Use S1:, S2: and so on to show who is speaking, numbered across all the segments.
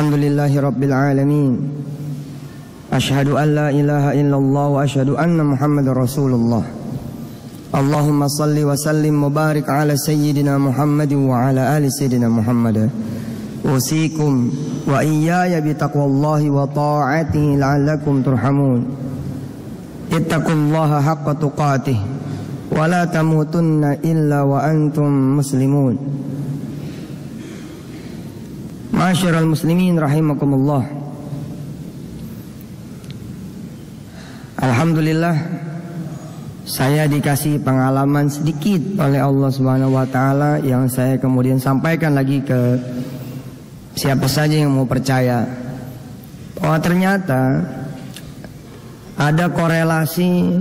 S1: Alhamdulillahi Rabbil Alamin. Ashhadu an la ilaha illallah wa ashhadu anna Muhammadar Rasulullah. Allahumma salli wa sallim mubarik ala sayyidina Muhammadin wa ala ali sayyidina Muhammad. Usikum wa iyaya bitaqwallahi wa ta'atihi la'allakum turhamun. Ittaqullaha haqqa tuqatih wa la tamutunna illa wa antum muslimun. Ma'asyiral muslimin rahimakumullah. Alhamdulillah, saya dikasih pengalaman sedikit oleh Allah Subhanahu wa taala yang saya kemudian sampaikan lagi ke siapa saja yang mau percaya. Oh, ternyata ada korelasi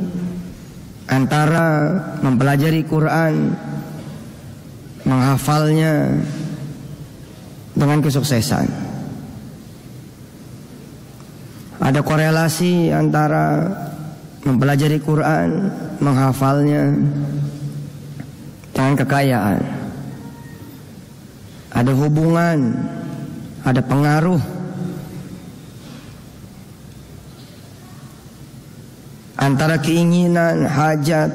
S1: antara mempelajari Quran, menghafalnya, dengan kesuksesan. Ada korelasi antara mempelajari Quran, menghafalnya, dengan kekayaan. Ada hubungan, ada pengaruh antara keinginan, hajat,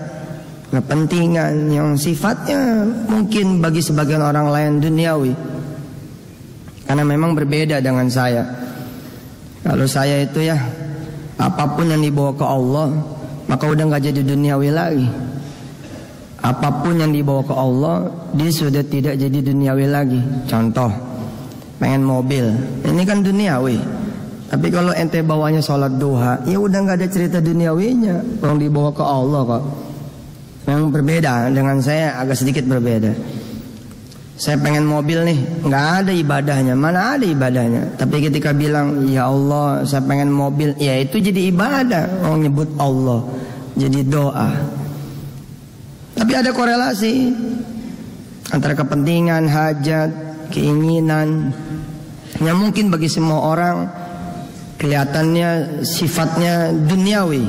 S1: kepentingan yang sifatnya mungkin bagi sebagian orang lain duniawi. Karena memang berbeda dengan saya. Kalau saya itu ya, apapun yang dibawa ke Allah, maka udah gak jadi duniawi lagi. Apapun yang dibawa ke Allah, dia sudah tidak jadi duniawi lagi. Contoh, pengen mobil, ini kan duniawi. Tapi kalau ente bawanya sholat duha, ya udah gak ada cerita duniawinya. Kalau dibawa ke Allah kok. Yang berbeda dengan saya, agak sedikit berbeda. Saya pengen mobil nih, nggak ada ibadahnya, mana ada ibadahnya. Tapi ketika bilang, ya Allah, saya pengen mobil, ya itu jadi ibadah. Orang nyebut Allah, jadi doa. Tapi ada korelasi antara kepentingan, hajat, keinginan, yang mungkin bagi semua orang kelihatannya sifatnya duniawi,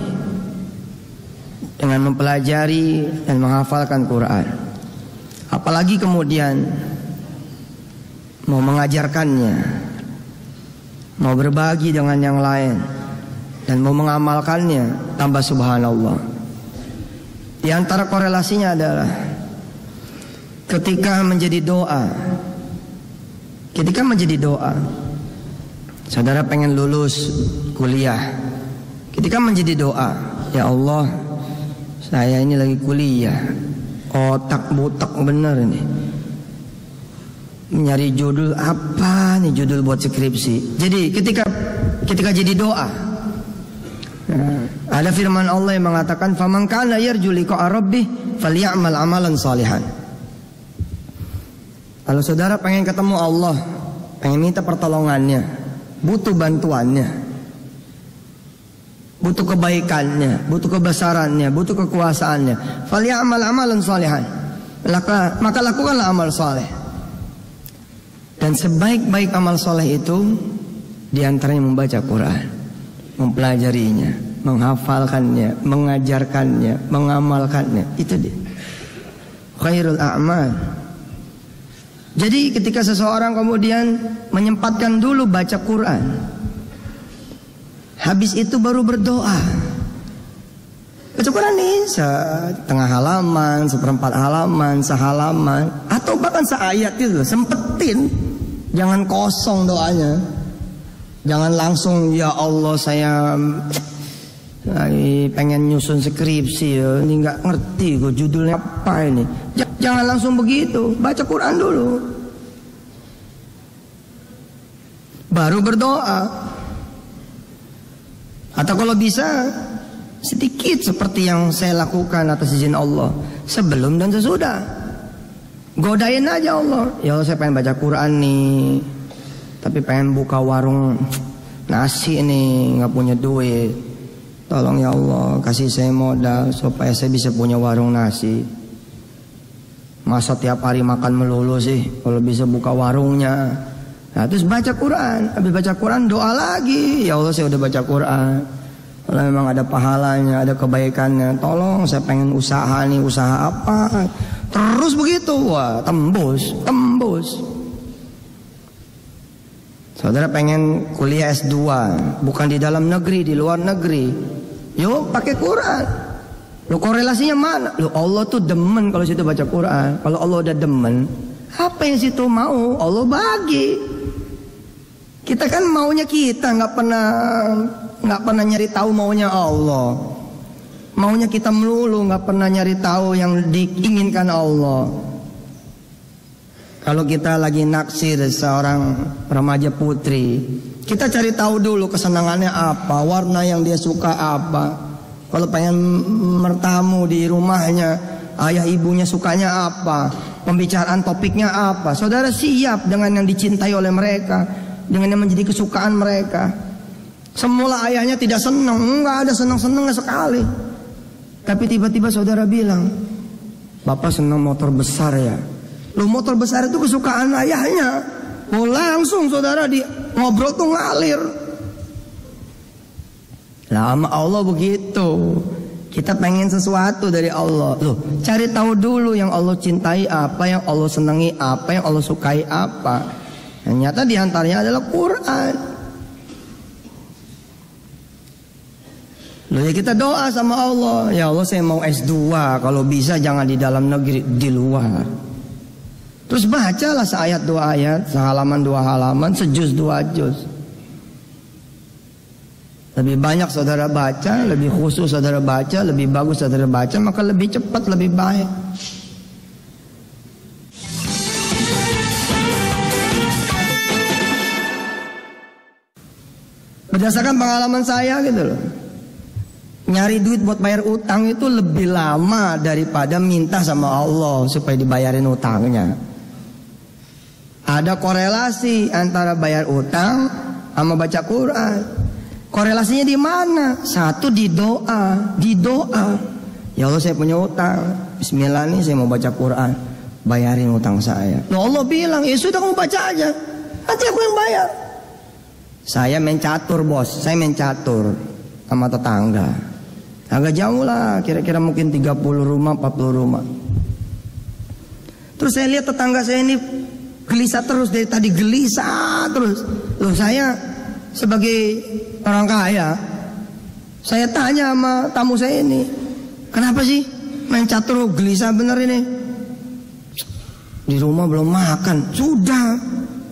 S1: dengan mempelajari dan menghafalkan Quran. Apalagi kemudian mau mengajarkannya, mau berbagi dengan yang lain, dan mau mengamalkannya, tambah subhanallah. Di antara korelasinya adalah ketika menjadi doa, saudara pengen lulus kuliah. Ketika menjadi doa, ya Allah, saya ini lagi kuliah, otak butek bener ini. Nyari judul apa nih, judul buat skripsi. Jadi ketika jadi doa, ada firman Allah yang mengatakan, "Faman kana yarju liqa'a rabbih falyamal amalan shalihan." Kalau saudara pengen ketemu Allah, pengen minta pertolongannya, butuh bantuannya, butuh kebaikannya, butuh kebesarannya, butuh kekuasaannya, falyamal amalan shalihan. Maka lakukanlah amal saleh. Dan sebaik-baik amal soleh itu diantaranya membaca Quran, mempelajarinya, menghafalkannya, mengajarkannya, mengamalkannya. Itu dia khairul a'mal. Jadi ketika seseorang kemudian menyempatkan dulu baca Quran, habis itu baru berdoa. Baca Quran nih setengah halaman, seperempat halaman, sehalaman, atau bahkan seayat itu, sempetin. Jangan kosong doanya. Jangan langsung, ya Allah saya lagi pengen nyusun skripsi ya, ini gak ngerti gue judulnya apa ini. Jangan langsung begitu, baca Quran dulu, baru berdoa. Atau kalau bisa sedikit seperti yang saya lakukan atas izin Allah, sebelum dan sesudah. Godain aja Allah. Ya Allah, saya pengen baca Quran nih, tapi pengen buka warung nasi nih, gak punya duit. Tolong ya Allah, kasih saya modal supaya saya bisa punya warung nasi. Masa tiap hari makan melulu sih, kalau bisa buka warungnya. Nah terus baca Quran. Habis baca Quran doa lagi, ya Allah saya udah baca Quran, kalau memang ada pahalanya, ada kebaikannya, tolong saya pengen usaha nih, usaha apa. Terus begitu, wah tembus. Saudara pengen kuliah S2, bukan di dalam negeri, di luar negeri. Yuk pakai Quran. Lo korelasinya mana? Lo Allah tuh demen kalau situ baca Quran. Kalau Allah udah demen, apa yang situ mau Allah bagi. Kita kan maunya kita, nggak pernah nyari tahu maunya Allah. Maunya kita melulu, nggak pernah nyari tahu yang diinginkan Allah. Kalau kita lagi naksir seorang remaja putri, kita cari tahu dulu kesenangannya apa, warna yang dia suka apa. Kalau pengen mertamu di rumahnya, ayah ibunya sukanya apa, pembicaraan topiknya apa. Saudara siap dengan yang dicintai oleh mereka, dengan yang menjadi kesukaan mereka. Semula ayahnya tidak senang, enggak ada senang-senangnya sekali. Tapi tiba-tiba saudara bilang, Bapak senang motor besar ya. Lo motor besar itu kesukaan ayahnya. Oh langsung saudara di ngobrol tuh ngalir. Lama Allah begitu. Kita pengen sesuatu dari Allah. Loh, cari tahu dulu yang Allah cintai apa, yang Allah senangi apa, yang Allah sukai apa. Ternyata diantaranya adalah Quran. Loh ya kita doa sama Allah. Ya Allah saya mau S2. Kalau bisa jangan di dalam negeri, di luar. Terus bacalah seayat dua ayat, sehalaman dua halaman, sejuz dua juz. Lebih banyak saudara baca, lebih khusus saudara baca, lebih bagus saudara baca, maka lebih cepat, lebih baik. Berdasarkan pengalaman saya gitu loh, nyari duit buat bayar utang itu lebih lama daripada minta sama Allah supaya dibayarin utangnya. Ada korelasi antara bayar utang sama baca Quran. Korelasinya di mana? Satu di doa, di doa. Ya Allah saya punya utang. Bismillah nih saya mau baca Quran, bayarin utang saya. Nah Allah bilang, ya sudah kamu baca aja, nanti aku yang bayar. Saya main catur bos, saya main catur sama tetangga. Agak jauh lah, kira-kira mungkin 30 rumah, 40 rumah. Terus saya lihat tetangga saya ini gelisah terus, dari tadi gelisah terus. Loh saya sebagai orang kaya, saya tanya sama tamu saya ini, kenapa sih main catur gelisah bener ini? Di rumah belum makan. Sudah,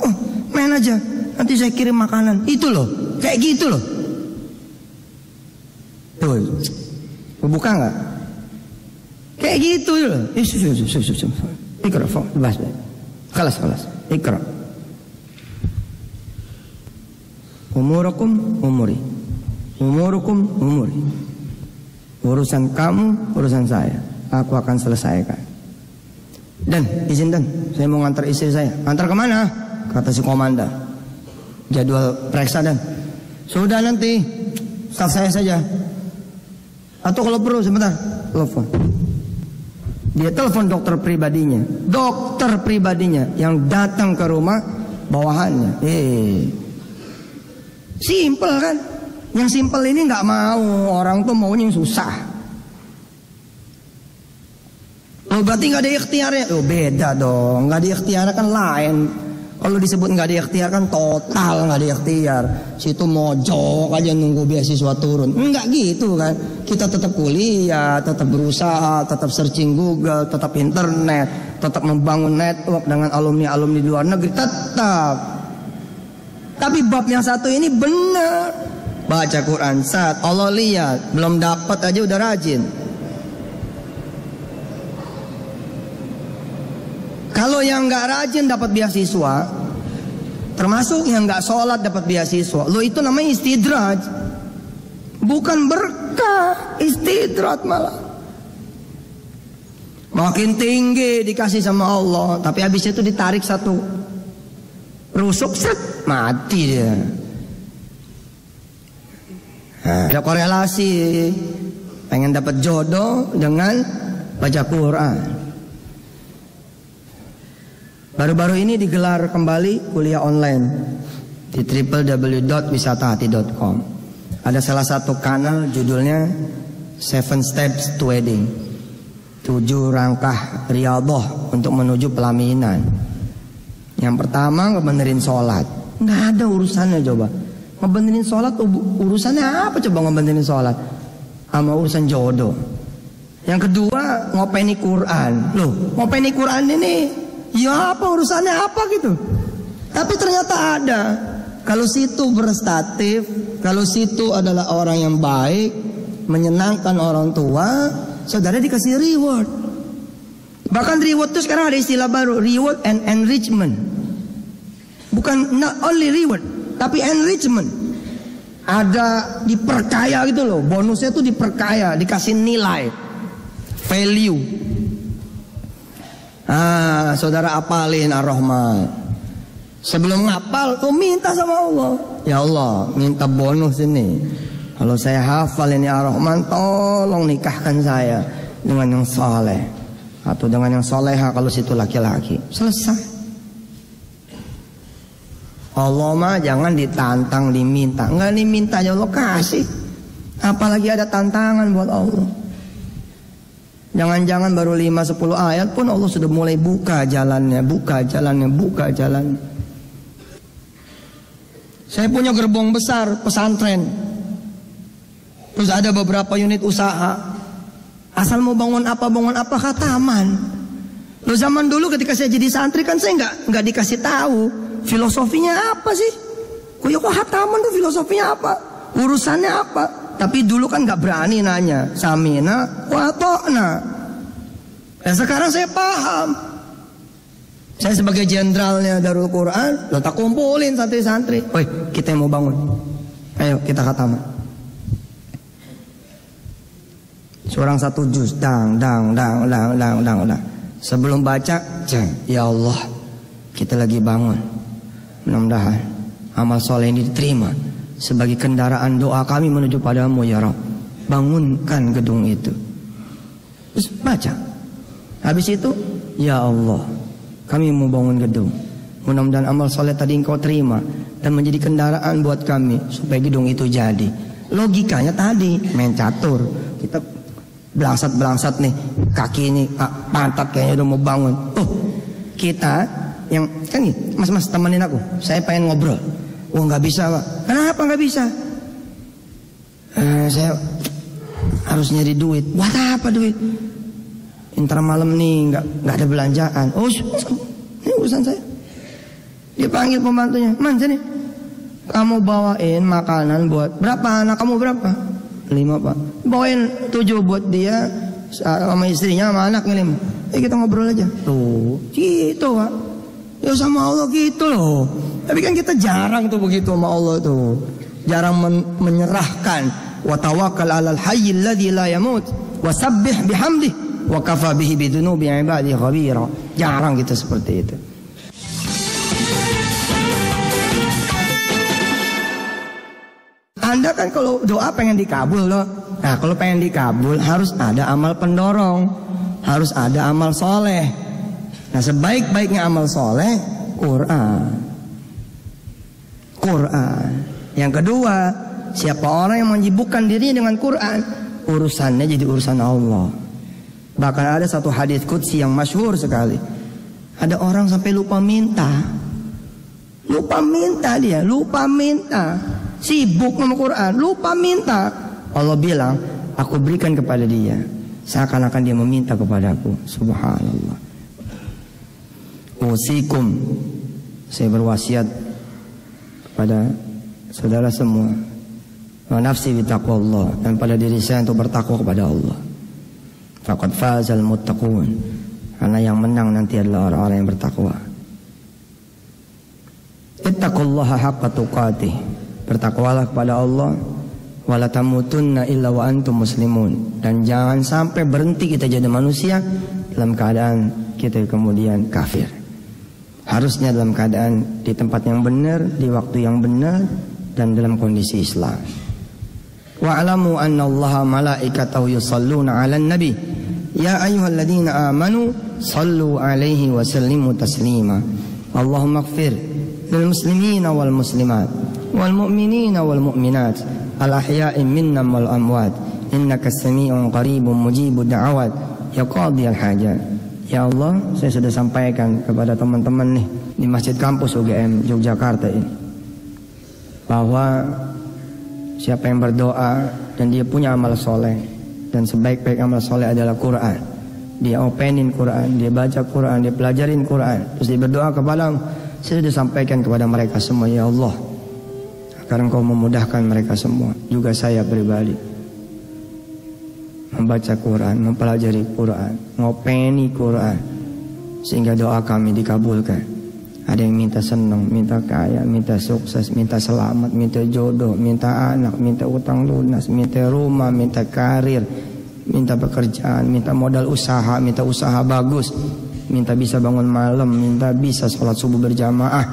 S1: oh main aja, nanti saya kirim makanan. Itu loh, kayak gitu loh. Tuh, buka nggak? Kayak gitu loh. Ikra, bahas. Kelas. Ikra. Umurukum umuri. Umurukum umuri. Urusan kamu, urusan saya. Aku akan selesaikan. Dan izin dan, saya mau ngantar istri saya. Ngantar kemana? Kata si komandan. Jadwal periksa dan. Sudah nanti, staf saya saja. Atau kalau perlu sebentar, telepon. Dia telepon dokter pribadinya. Dokter pribadinya yang datang ke rumah bawahannya. Simpel kan? Yang simpel ini nggak mau. Orang tuh maunya yang susah. Oh berarti nggak ada ikhtiarnya? Oh beda dong. Nggak ada ikhtiarnya kan lain. Kalau disebut nggak ada ikhtiar kan total nggak ada ikhtiar. Situ mojok aja nunggu beasiswa turun. Enggak gitu kan. Kita tetap kuliah, tetap berusaha, tetap searching Google, tetap internet, tetap membangun network dengan alumni-alumni di luar negeri, tetap. Tapi bab yang satu ini benar. Baca Quran, saat Allah lihat belum dapat aja udah rajin. Kalau yang nggak rajin dapat beasiswa, termasuk yang nggak sholat dapat beasiswa, lo itu namanya istidraj, bukan berkah, istidraj malah. Makin tinggi dikasih sama Allah, tapi habis itu ditarik satu rusuk, set, mati dia. Nah, ada korelasi pengen dapat jodoh dengan baca Quran. Baru-baru ini digelar kembali kuliah online di www.wisatahati.com. Ada salah satu kanal judulnya 7 Steps to Wedding, 7 rangkah riyadhah untuk menuju pelaminan. Yang pertama ngebenerin sholat. Nggak ada urusannya coba. Ngebenerin sholat urusannya apa coba ngebenerin sholat? Sama urusan jodoh. Yang kedua, ngopeni Quran. Loh, ngopeni Quran ini ya apa urusannya apa gitu. Tapi ternyata ada. Kalau situ berstatif, kalau situ adalah orang yang baik, menyenangkan orang tua, saudara dikasih reward. Bahkan reward itu sekarang ada istilah baru, reward and enrichment. Bukan not only reward, tapi enrichment. Ada diperkaya gitu loh, bonusnya tuh diperkaya, dikasih nilai, value. Saudara apalin Ar-Rahman. Sebelum ngapal, tuh minta sama Allah. Ya Allah, minta bonus ini. Kalau saya hafal ini Ar-Rahman, tolong nikahkan saya dengan yang soleh. Atau dengan yang soleha kalau situ laki-laki. Selesai. Allah mah jangan ditantang, diminta. Enggak diminta, ya Allah kasih. Apalagi ada tantangan buat Allah. Jangan-jangan baru 5-10 ayat pun Allah sudah mulai buka jalannya. Buka jalannya. Saya punya gerbong besar pesantren. Terus ada beberapa unit usaha. Asal mau bangun apa khataman. Loh, zaman dulu ketika saya jadi santri kan saya nggak dikasih tahu filosofinya apa sih. Kok khataman tuh filosofinya apa? Urusannya apa? Tapi dulu kan nggak berani nanya. Samina wa ta'na. Dan sekarang saya paham. Saya sebagai jenderalnya Darul Quran, lo tak kumpulin santri-santri. Woi, kita yang mau bangun. Ayo kita khataman. Seorang satu juz, dang. Sebelum baca, ya Allah, kita lagi bangun. Mudah-mudahan amal soleh ini diterima sebagai kendaraan doa kami menuju padamu ya Rabb. Bangunkan gedung itu. Terus baca. Habis itu, ya Allah, kami mau bangun gedung. Mudah-mudahan amal soleh tadi engkau terima dan menjadi kendaraan buat kami supaya gedung itu jadi. Logikanya tadi main catur. Kita belangsat nih, kaki ini pantat kayaknya udah mau bangun. Oh, kita yang kan nih, mas temenin aku, saya pengen ngobrol. Oh nggak bisa Pak. Kenapa nggak bisa? Saya harus nyari duit. Buat apa duit? Ntar malam nih nggak ada belanjaan. Oh ini urusan saya. Dia panggil pembantunya, man sini, kamu bawain makanan buat berapa anak kamu berapa? 5 Pak. Bawain 7 buat dia sama istrinya sama anaknya 5. Kita ngobrol aja. Tuh gitu Pak. Ya sama Allah gitu loh. Tapi kan kita jarang tuh begitu sama Allah tuh. Jarang menyerahkan. Wa tawakkal 'alal hayyil ladzi la yamut wa sabbih bihamdih wa kafa bihi bidunubi ibadihi khabira. Jarang gitu seperti itu. Anda kan kalau doa pengen dikabul loh. Nah kalau pengen dikabul harus ada amal pendorong. Harus ada amal soleh. Nah sebaik-baiknya amal soleh Quran. Yang kedua, siapa orang yang menyibukkan dirinya dengan Quran, urusannya jadi urusan Allah. Bahkan ada satu hadis qudsi yang masyhur sekali. Ada orang sampai lupa minta. Lupa minta. Sibuk sama Quran, lupa minta. Allah bilang, aku berikan kepada dia seakan-akan dia meminta kepadaku. Subhanallah. Usikum, saya berwasiat kepada saudara semua, wa nafsi bitaqwallah, dan pada diri saya untuk bertakwa kepada Allah. Faqad fazal muttaqun, karena yang menang nanti adalah orang-orang yang bertakwa. Ittaqullaha haqqa tuqatih, bertakwalah kepada Allah, wala tamutunna illa wa antum muslimun, dan jangan sampai berhenti kita jadi manusia dalam keadaan kita kemudian kafir. Harusnya dalam keadaan di tempat yang benar, di waktu yang benar, dan dalam kondisi Islam. Wa'lamu anna Allaha malaikatahu yusalluna 'alan nabi ya ayyuhalladzina amanu sallu 'alaihi wa sallimu taslima. Allahumma ighfir lil muslimina wal muslimat wal mu'minina wal mu'minat al ahya'i minnam wal amwat innaka sami'un qaribun mujibud da'awat ya qadiyal hajat. Ya Allah, saya sudah sampaikan kepada teman-teman nih di Masjid Kampus UGM Yogyakarta ini. bahwa siapa yang berdoa dan dia punya amal soleh, dan sebaik-baik amal soleh adalah Quran, dia openin Quran, dia baca Quran, dia pelajarin Quran, terus dia berdoa kepada, saya sudah sampaikan kepada mereka semua, ya Allah, agar Engkau memudahkan mereka semua, juga saya pribadi, membaca Quran, mempelajari Quran, ngopeni Quran, sehingga doa kami dikabulkan. Ada yang minta senang, minta kaya, minta sukses, minta selamat, minta jodoh, minta anak, minta utang lunas, minta rumah, minta karir, minta pekerjaan, minta modal usaha, minta usaha bagus, minta bisa bangun malam, minta bisa sholat subuh berjamaah,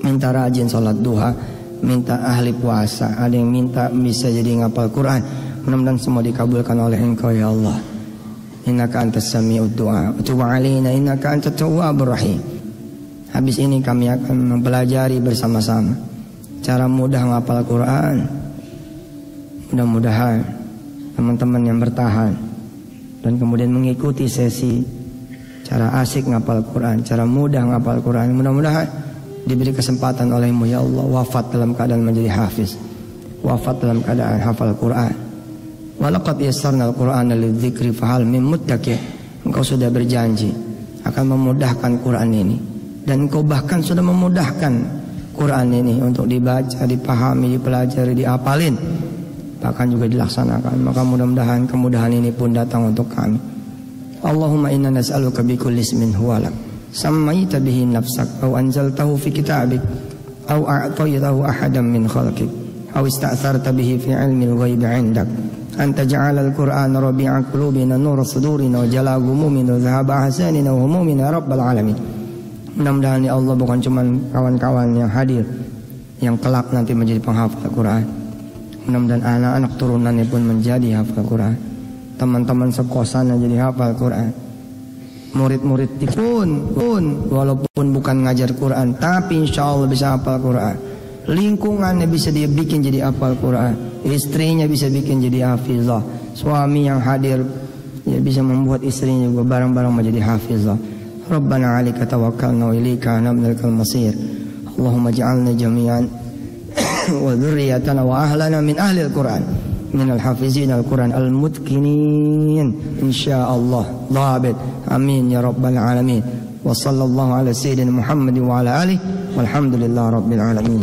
S1: minta rajin sholat duha, minta ahli puasa. Ada yang minta bisa jadi ngapal Quran. Mudah-mudahan semua dikabulkan oleh Engkau ya Allah. Innaka antas sami'ud du'a wa tub 'alaina innaka antat tawwabur rahim. Habis ini kami akan mempelajari bersama-sama cara mudah menghafal Quran. Mudah-mudahan teman-teman yang bertahan dan kemudian mengikuti sesi cara asik menghafal Quran, cara mudah menghafal Quran, mudah-mudahan diberi kesempatan oleh-Mu ya Allah, wafat dalam keadaan menjadi hafiz, wafat dalam keadaan hafal Quran. Walaqad yassarnal Qur'ana lidzikri fahal min muttaqin. Engkau sudah berjanji akan memudahkan Quran ini, dan Engkau bahkan sudah memudahkan Quran ini untuk dibaca, dipahami, dipelajari, diapalin, bahkan juga dilaksanakan. Maka mudah-mudahan kemudahan ini pun datang untuk kami. Allahumma inna nas'aluka bi kulli ismin huwa lak sammaita bihi nafsak aw anzaltahu fi kitabik aw a'taytahu ahadan min khalqik aw ista'tharta bihi fi 'ilmil ghaibi 'indak an taj'alal qur'ana rabi'a qulubina nura sudurina wa jalaa ghumumina wa dhahaba ahsanina wa humumina ya rabbal alamin. Mudah-mudahan ya Allah bukan cuma kawan-kawan yang hadir yang kelak nanti menjadi penghafal Quran. Mudah-mudahan anak-anak turunannya pun menjadi hafal Quran, teman-teman sekosannya jadi hafal Quran, murid-murid pun walaupun bukan ngajar Quran tapi insya Allah bisa hafal Quran, lingkungannya bisa dia bikin jadi hafal Quran, istrinya bisa bikin jadi hafizah, suami yang hadir ya bisa membuat istrinya juga bareng-bareng menjadi hafizah. Rabbana 'alaika tawakkalna wa ilaika anabnal masir. Allahumma ij'alna jami'an wa dzurriyyatana wa ahlana min ahli al-Qur'an min al-hafizin al-Qur'an al-mutqinin insyaallah dhabit. Amin ya rabbal alamin. Wa sallallahu ala sayyidina Muhammad wa ala alihi walhamdulillahi rabbil alamin.